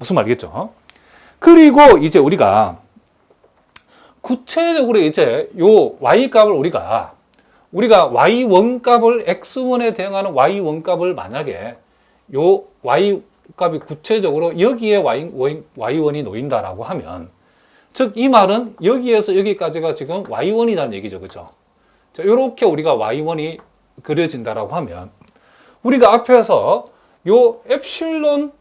무슨 말이겠죠? 그리고 이제 우리가 구체적으로 이제 요 y 값을 우리가 y1 값을 x1에 대응하는 y1 값을 만약에 요 y 값이 구체적으로 여기에 y1이 놓인다라고 하면, 즉 이 말은 여기에서 여기까지가 지금 y1이라는 얘기죠. 그죠? 자, 요렇게 우리가 y1이 그려진다라고 하면, 우리가 앞에서 요 엡실론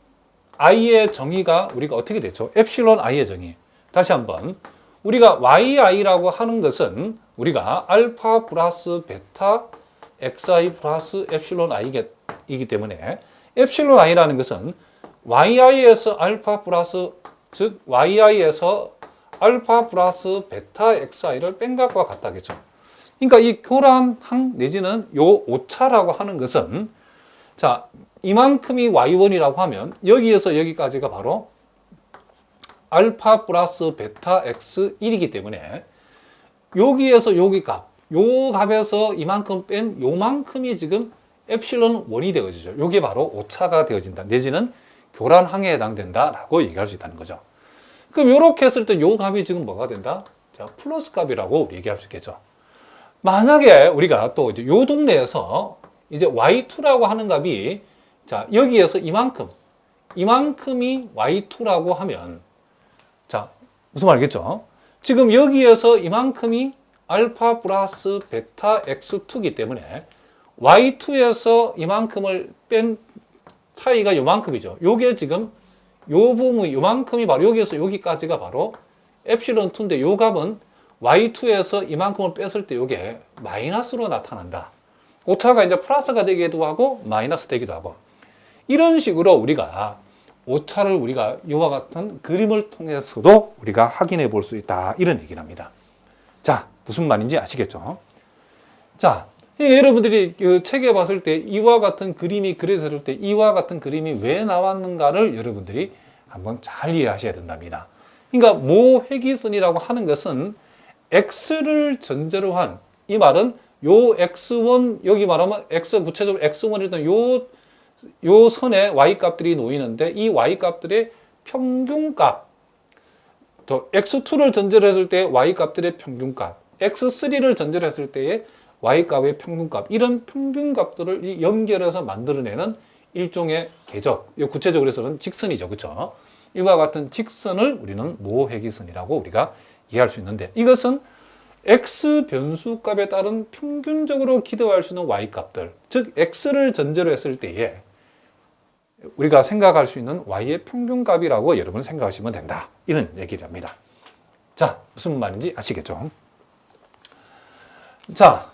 i의 정의가 우리가 어떻게 됐죠? 엡실론 i의 정의. 다시 한번. 우리가 yi라고 하는 것은 우리가 알파 플러스 베타 xi 플러스 엡실론 i이기 때문에, 엡실론 i라는 것은 yi에서 알파 플러스, 즉 yi에서 알파 플러스 베타 xi를 뺀 것과 같다겠죠. 그러니까 이 교란항 내지는 요 오차라고 하는 것은, 자, 이만큼이 y1이라고 하면 여기에서 여기까지가 바로 알파 플러스 베타 x1이기 때문에 여기에서 여기 값, 요 값에서 이만큼 뺀 요만큼이 지금 엡실론 1이 되어지죠. 요게 바로 오차가 되어진다. 내지는 교란항에 해당된다라고 얘기할 수 있다는 거죠. 그럼 이렇게 했을 때 요 값이 지금 뭐가 된다? 자, 플러스 값이라고 얘기할 수 있겠죠. 만약에 우리가 또 이제 요 동네에서 이제 y2라고 하는 값이, 자, 여기에서 이만큼이 y2라고 하면, 자, 무슨 말이겠죠? 지금 여기에서 이만큼이 알파 플러스 베타 x2이기 때문에 y2에서 이만큼을 뺀 차이가 요만큼이죠. 요게 지금 요 부분이 요만큼이 바로 여기에서 여기까지가 바로 엡실론 2인데, 요 값은 y2에서 이만큼을 뺐을 때 요게 마이너스로 나타난다. 오차가 이제 플러스가 되기도 하고 마이너스 되기도 하고, 이런 식으로 우리가 오차를 우리가 이와 같은 그림을 통해서도 우리가 확인해 볼 수 있다, 이런 얘기를 합니다. 자, 무슨 말인지 아시겠죠? 자, 여러분들이 그 책에 봤을 때 이와 같은 그림이 그려졌을 때 이와 같은 그림이 왜 나왔는가를 여러분들이 한번 잘 이해하셔야 된답니다. 그러니까 모회기선이라고 하는 것은 x를 전제로 한, 이 말은 요 x1, 여기 말하면 x, 구체적으로 x1이든 요 선에 y 값들이 놓이는데, 이 y 값들의 평균값, 또 x2를 전제로 했을 때 y 값들의 평균값, x3를 전제로 했을 때의 y 값의 평균값, 이런 평균값들을 연결해서 만들어내는 일종의 궤적, 구체적으로 해서는 직선이죠. 그렇죠? 이와 같은 직선을 우리는 모회기선이라고 우리가 이해할 수 있는데, 이것은 x 변수값에 따른 평균적으로 기대할 수 있는 y 값들, 즉 x를 전제로 했을 때에 우리가 생각할 수 있는 y의 평균값이라고 여러분 생각하시면 된다, 이런 얘기를 합니다. 자, 무슨 말인지 아시겠죠? 자,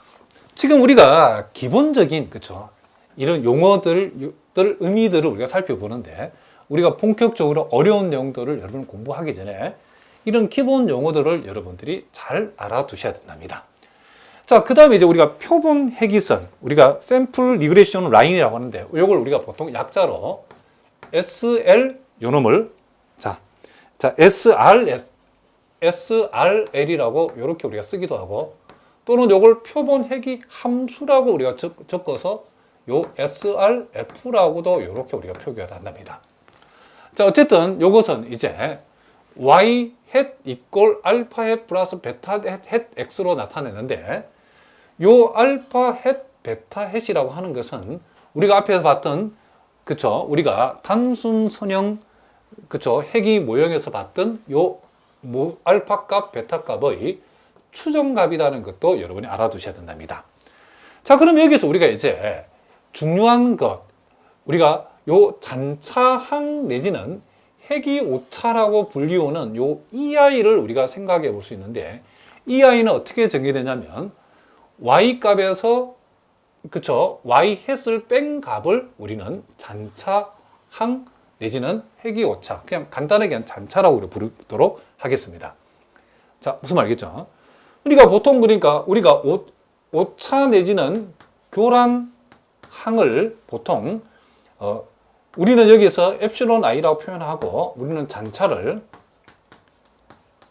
지금 우리가 기본적인, 그쵸, 이런 용어들, 의미들을 우리가 살펴보는데, 우리가 본격적으로 어려운 내용들을 여러분 공부하기 전에 이런 기본 용어들을 여러분들이 잘 알아두셔야 된답니다. 자, 그 다음에 이제 우리가 표본 회기선, 우리가 샘플 리그레션 라인이라고 하는데, 이걸 우리가 보통 약자로 SL 요놈을, 자, SRL이라고 이렇게 우리가 쓰기도 하고, 또는 요걸 표본 회기 함수라고 우리가 적어서 요 SRF라고도 이렇게 우리가 표기가 한답니다. 자, 어쨌든 요것은 이제 y hat 이꼴 알파 hat 플러스 베타 hat x로 나타내는데, 요 알파 hat, 베타 hat이라고 하는 것은 우리가 앞에서 봤던, 그쵸, 우리가 단순 선형, 그쵸, 회기 모형에서 봤던 요 알파 값, 베타 값의 추정값이라는 것도 여러분이 알아두셔야 된답니다. 자, 그럼 여기서 우리가 이제 중요한 것, 우리가 요 잔차항 내지는 회기 오차라고 불리우는 요 EI를 우리가 생각해 볼 수 있는데, EI는 어떻게 정의되냐면 y 값에서, 그쵸, y 햇을 뺀 값을 우리는 잔차항 내지는 회기 오차, 그냥 간단하게 그냥 잔차라고 우리 부르도록 하겠습니다. 자, 무슨 말이겠죠? 우리가 보통, 그러니까 우리가 오차 내지는 교란항을 보통 우리는 여기서 엡실론 i라고 표현하고, 우리는 잔차를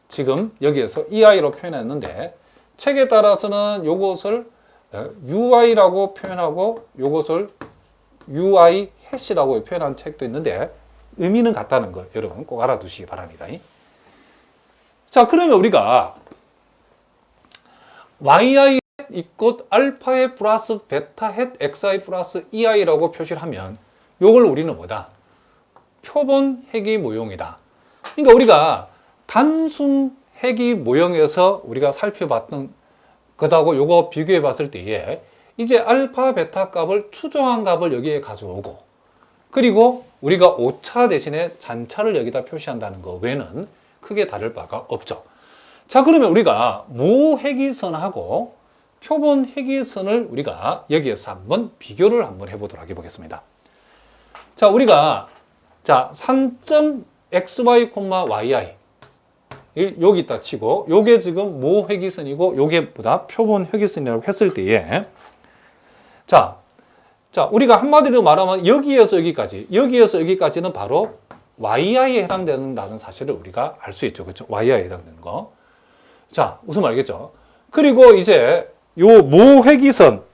지금 여기에서 EI로 표현했는데, 책에 따라서는 요것을 UI라고 표현하고 요것을 UI 해시라고 표현한 책도 있는데, 의미는 같다는 거 여러분 꼭 알아두시기 바랍니다. 자, 그러면 우리가 yi 이꽃 알파에 플러스 베타 햇 xi 플러스 ei라고 표시를 하면 요걸 우리는 뭐다? 표본 회귀 모형이다. 그러니까 우리가 단순 회귀 모형에서 우리가 살펴봤던 것하고 요거 비교해 봤을 때에 이제 알파 베타 값을 추정한 값을 여기에 가져오고 그리고 우리가 오차 대신에 잔차를 여기다 표시한다는 거 외에는 크게 다를 바가 없죠. 자, 그러면 우리가 모회귀선하고 표본 회귀선을 우리가 여기에서 한번 비교를 한번 해보도록 해보겠습니다. 자, 우리가 자, 3.xy, yi 여기 있다 치고 요게 지금 모회귀선이고 요게 보다 표본 회귀선이라고 했을 때에 자, 우리가 한마디로 말하면 여기에서 여기까지는 바로 yi에 해당된다는 사실을 우리가 알 수 있죠. 그렇죠? yi에 해당되는 거. 자, 무슨 말이겠죠? 그리고 이제 요 모회귀선,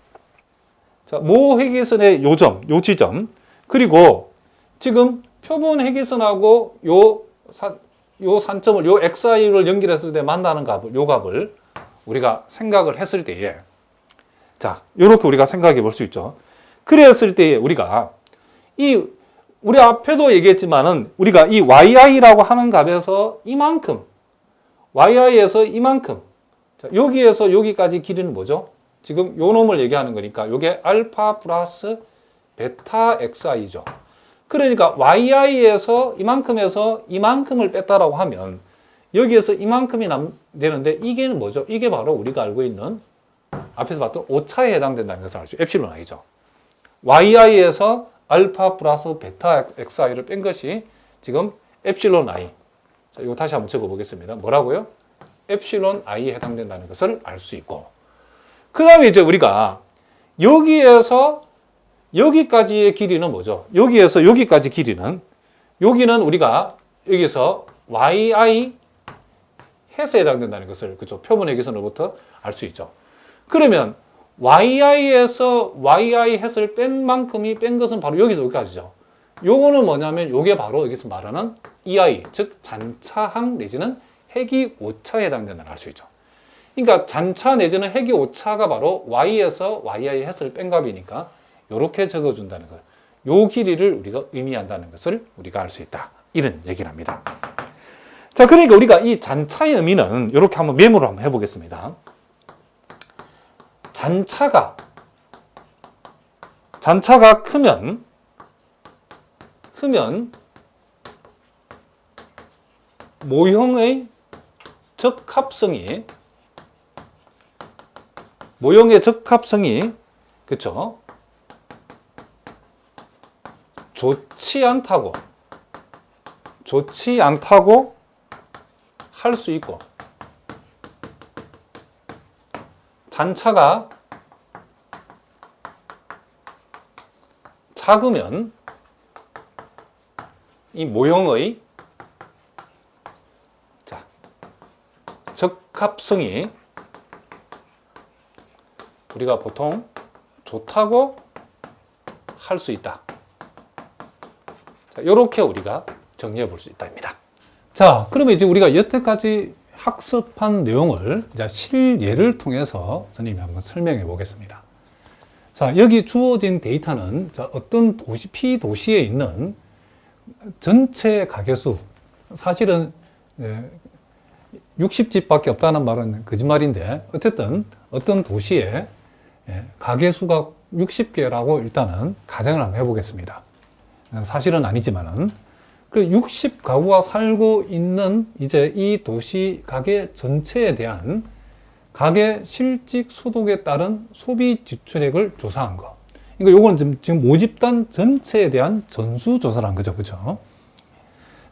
자, 모회귀선의 요 지점, 그리고 지금 표본 회귀선하고 요 산점을, 요 xi를 연결했을 때 만나는 값을, 요 값을 우리가 생각을 했을 때에, 자, 요렇게 우리가 생각해 볼 수 있죠. 그랬을 때에 우리가 우리 앞에도 얘기했지만은 우리가 이 yi라고 하는 값에서 이만큼, yi에서 이만큼, 자, 여기에서 여기까지 길이는 뭐죠? 지금 요 놈을 얘기하는 거니까 요게 알파 플러스 베타 xi죠. 그러니까 yi에서 이만큼에서 이만큼을 뺐다라고 하면 여기에서 이만큼이 되는데 이게 뭐죠? 이게 바로 우리가 알고 있는 앞에서 봤던 오차에 해당된다는 것을 알 수 있죠. 엡실론 i죠. yi에서 알파 플러스 베타 xi를 뺀 것이 지금 엡실론 i. 자, 이거 다시 한번 적어 보겠습니다. 뭐라고요? 엡실론 i에 해당된다는 것을 알 수 있고, 그 다음에 이제 우리가 여기에서 여기까지의 길이는 뭐죠? 여기에서 여기까지 길이는, 여기는 우리가 여기서 yi 햇에 해당된다는 것을, 그죠? 표본 회귀선으로부터 알 수 있죠. 그러면 yi에서 yi 햇을 뺀 만큼이 뺀 것은 바로 여기서 여기까지죠. 요거는 뭐냐면 요게 바로 여기서 말하는 ei, 즉 잔차항 내지는 회귀 오차에 해당된다는 걸 알 수 있죠. 그러니까 잔차 내지는 회귀 오차가 바로 y에서 yi 햇을 뺀 값이니까 이렇게 적어준다는 것. 요 길이를 우리가 의미한다는 것을 우리가 알 수 있다. 이런 얘기를 합니다. 자, 그러니까 우리가 이 잔차의 의미는 이렇게 한번 메모를 한번 해보겠습니다. 잔차가 크면 모형의 적합성이 그쵸? 좋지 않다고 할 수 있고, 잔차가 작으면 이 모형의 적합성이 우리가 보통 좋다고 할 수 있다. 자, 이렇게 우리가 정리해 볼 수 있다입니다. 자, 그러면 이제 우리가 여태까지 학습한 내용을 이제 실예를 통해서 선생님이 한번 설명해 보겠습니다. 자, 여기 주어진 데이터는 어떤 도시, P도시에 있는 전체 가게수, 사실은 60집밖에 없다는 말은 거짓말인데, 어쨌든 어떤 도시에 가게수가 60개라고 일단은 가정을 한번 해보겠습니다. 사실은 아니지만은, 그 60가구가 살고 있는 이제 이 도시 가게 전체에 대한 가계 실직 소득에 따른 소비 지출액을 조사한 거. 그러니까 요건 지금 모집단 전체에 대한 전수조사를 한 거죠. 그죠?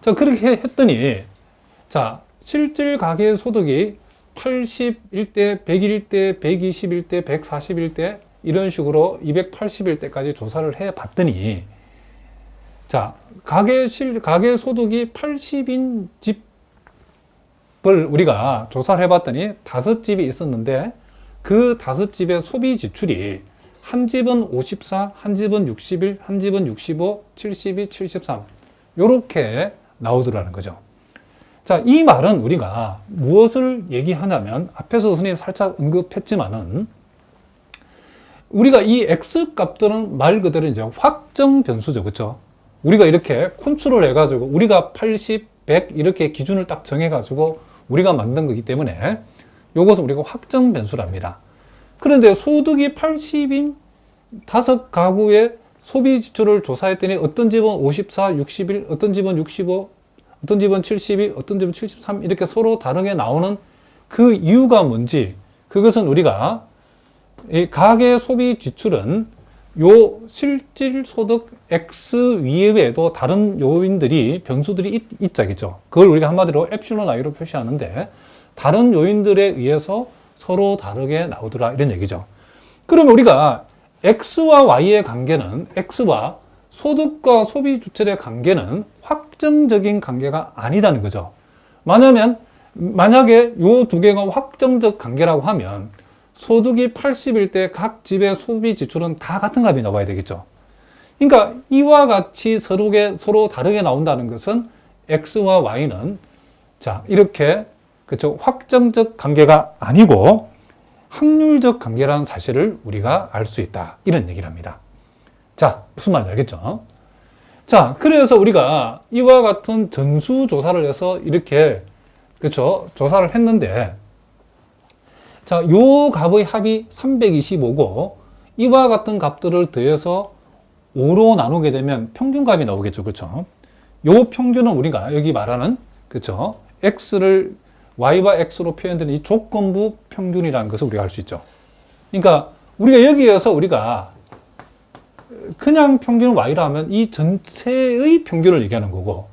자, 그렇게 했더니, 자, 실질 가계 소득이 81대, 101대, 121대, 141대, 이런 식으로 281대까지 조사를 해 봤더니, 자, 가계 소득이 80인 집을 우리가 조사를 해봤더니 5집이 있었는데, 그 5집의 소비 지출이 한 집은 54, 한 집은 61, 한 집은 65, 72, 73. 이렇게 나오더라는 거죠. 자, 이 말은 우리가 무엇을 얘기하냐면 앞에서 선생님 살짝 언급했지만은 우리가 이 x 값들은 말 그대로 이제 확정 변수죠. 그렇죠? 우리가 이렇게 컨트롤 해가지고 우리가 80, 100 이렇게 기준을 딱 정해가지고 우리가 만든 거기 때문에 이것은 우리가 확정 변수랍니다. 그런데 소득이 80인 5가구의 소비 지출을 조사했더니 어떤 집은 54, 61, 어떤 집은 65, 어떤 집은 72, 어떤 집은 73 이렇게 서로 다르게 나오는 그 이유가 뭔지, 그것은 우리가 이 가계 소비 지출은 요 실질 소득 X 이외에도 다른 요인들이, 변수들이 있다겠죠. 그걸 우리가 한마디로 엡실론 I로 표시하는데 다른 요인들에 의해서 서로 다르게 나오더라 이런 얘기죠. 그러면 우리가 X와 Y의 관계는, X와 소득과 소비 지출의 관계는 확정적인 관계가 아니다는 거죠. 만약에 요 두 개가 확정적 관계라고 하면 소득이 80일 때 각 집의 소비 지출은 다 같은 값이 나와야 되겠죠. 그러니까 이와 같이 서로 다르게 나온다는 것은 X와 Y는 자, 이렇게 그렇죠. 확정적 관계가 아니고 확률적 관계라는 사실을 우리가 알 수 있다. 이런 얘기를 합니다. 자, 무슨 말인지 알겠죠? 자, 그래서 우리가 이와 같은 전수조사를 해서 이렇게 그렇죠. 조사를 했는데 자, 요 값의 합이 325고 이와 같은 값들을 더해서 5로 나누게 되면 평균값이 나오겠죠. 그렇죠? 요 평균은 우리가 여기 말하는 그렇죠? X를 Y와 X로 표현되는 이 조건부 평균이라는 것을 우리가 알 수 있죠. 그러니까 우리가 여기에서 우리가 그냥 평균을 Y라 하면 이 전체의 평균을 얘기하는 거고,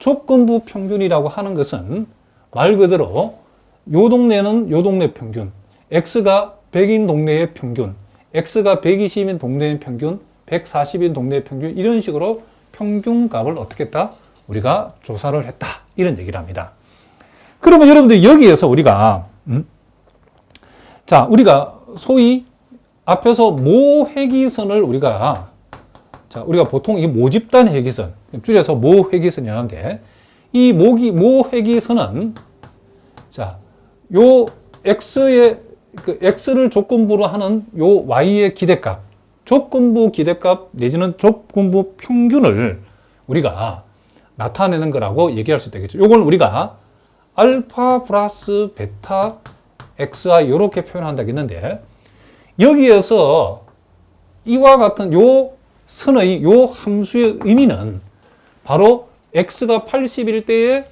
조건부 평균이라고 하는 것은 말 그대로 요 동네는 요 동네 평균, X가 100인 동네의 평균, X가 120인 동네의 평균, 140인 동네의 평균, 이런 식으로 평균값을 어떻게 했다? 우리가 조사를 했다. 이런 얘기를 합니다. 그러면 여러분들 여기에서 우리가 자, 우리가 소위 앞에서 모회기선을 우리가 보통 이 모집단 회기선, 줄여서 모회기선이라는데, 이 모회기선은 자, 요 X를 조건부로 하는 요 Y의 기대값, 조건부 기대값 내지는 조건부 평균을 우리가 나타내는 거라고 얘기할 수 있겠죠. 요걸 우리가 알파 플러스 베타 XI 이렇게 표현한다고 했는데, 여기에서 이와 같은 요 선의 요 함수의 의미는 바로 X가 80일 때에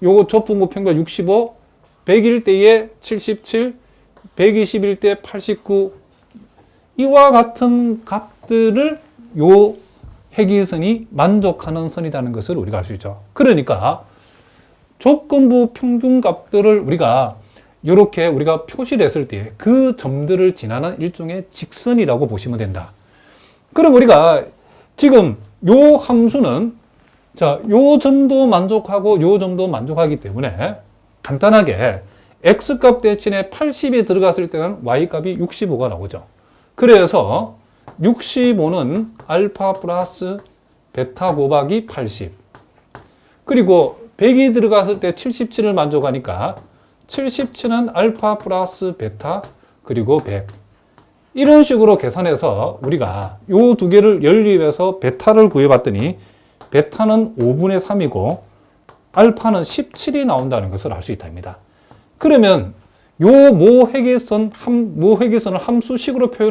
요 조건부 평균 65, 100일 때에 77, 120일 때 89, 이와 같은 값들을 요 회기선이 만족하는 선이라는 것을 우리가 알 수 있죠. 그러니까 조건부 평균 값들을 우리가 이렇게 우리가 표시를 했을 때 그 점들을 지나는 일종의 직선이라고 보시면 된다. 그럼 우리가 지금 요 함수는 자, 요 점도 만족하고 요 점도 만족하기 때문에 간단하게 X값 대신에 80이 들어갔을 때는 Y값이 65가 나오죠. 그래서 65는 알파 플러스 베타 곱하기 80. 그리고 100이 들어갔을 때 77을 만족하니까 77은 알파 플러스 베타 그리고 100. 이런 식으로 계산해서 우리가 요 두 개를 연립해서 베타를 구해봤더니 베타는 5분의 3이고 알파는 17이 나온다는 것을 알 수 있답니다. 그러면 요 모회계선을 함수식으로 표현